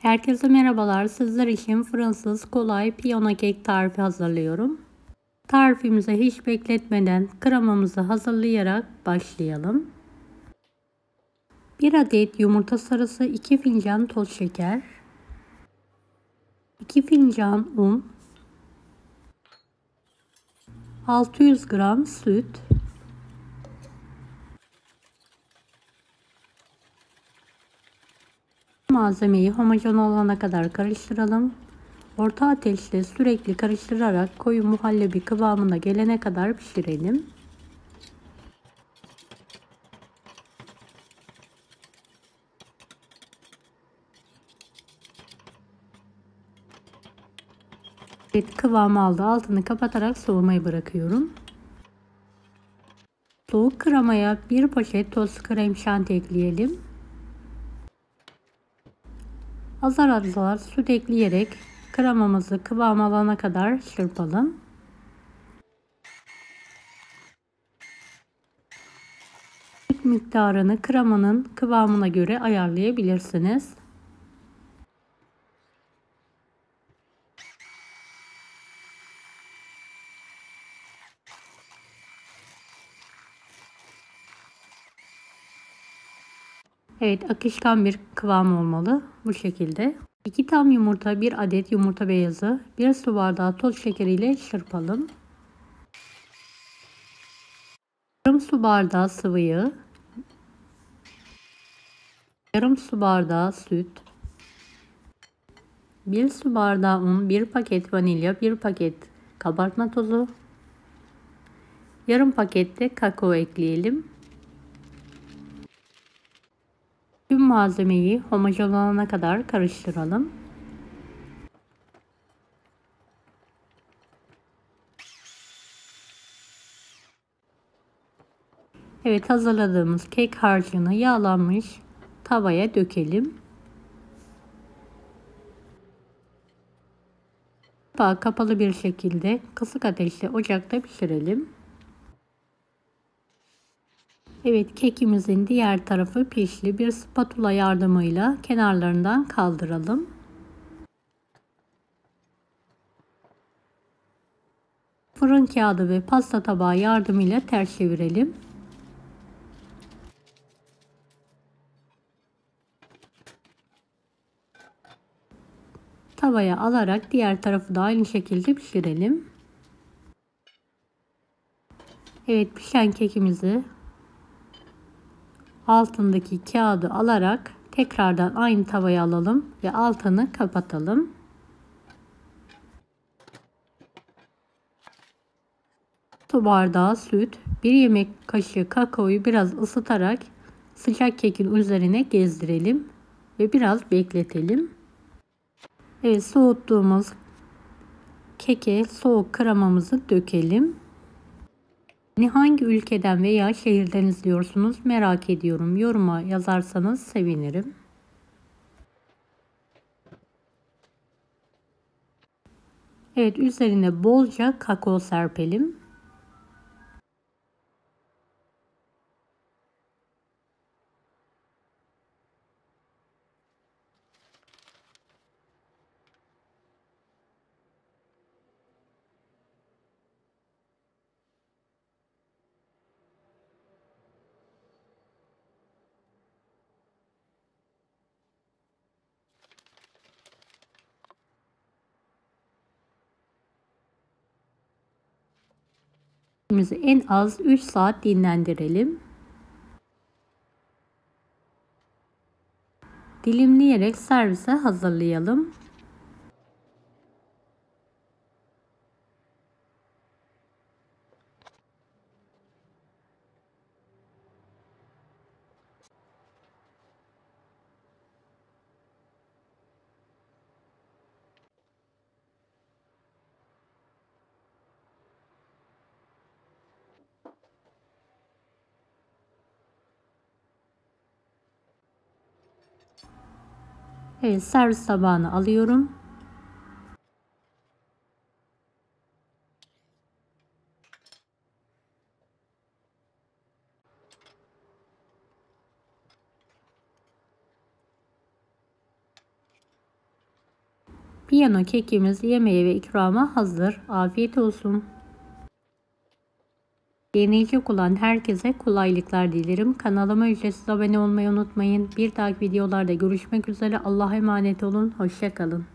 Herkese merhabalar. Sizler için fırınsız kolay piyano kek tarifi hazırlıyorum. Tarifimize hiç bekletmeden kremamızı hazırlayarak başlayalım. 1 adet yumurta sarısı, 2 fincan toz şeker, 2 fincan un, 600 gram süt, malzemeyi homojen olana kadar karıştıralım. Orta ateşte sürekli karıştırarak koyu muhallebi kıvamına gelene kadar pişirelim. Evet, kıvamı aldı. Altını kapatarak soğumaya bırakıyorum. Soğuk kremaya 1 poşet toz krem şanti ekleyelim. Azar azar süt ekleyerek kremamızı kıvam alana kadar çırpalım. Süt miktarını kremanın kıvamına göre ayarlayabilirsiniz. Evet, akışkan bir kıvam olmalı. Bu şekilde. 2 tam yumurta, 1 adet yumurta beyazı, 1 su bardağı toz şekeri ile çırpalım. Yarım su bardağı sıvı yağ, yarım su bardağı süt, 1 su bardağı un, 1 paket vanilya, 1 paket kabartma tozu, yarım paket de kakao ekleyelim. Tüm malzemeyi homojen olana kadar karıştıralım. Evet, hazırladığımız kek harcını yağlanmış tavaya dökelim. Kapağı kapalı bir şekilde kısık ateşte ocakta pişirelim. Evet, kekimizin diğer tarafı pişti. Bir spatula yardımıyla kenarlarından kaldıralım. Fırın kağıdı ve pasta tabağı yardımıyla ters çevirelim. Tavaya alarak diğer tarafı da aynı şekilde pişirelim. Evet, pişen kekimizi altındaki kağıdı alarak tekrardan aynı tavaya alalım ve altını kapatalım. Su bardağı süt, 1 yemek kaşığı kakaoyu biraz ısıtarak sıcak kekin üzerine gezdirelim ve biraz bekletelim. Evet, soğuttuğumuz keke soğuk kremamızı dökelim. Beni hangi ülkeden veya şehirden izliyorsunuz merak ediyorum. Yoruma yazarsanız sevinirim. Evet, üzerine bolca kakao serpelim. En az 3 saat dinlendirelim. Dilimleyerek servise hazırlayalım. Evet, servis tabağına alıyorum. Piyano kekimiz yemeğe ve ikrama hazır. Afiyet olsun. Deneyecek olan herkese kolaylıklar dilerim. Kanalıma ücretsiz abone olmayı unutmayın. Bir dahaki videolarda görüşmek üzere. Allah'a emanet olun. Hoşça kalın.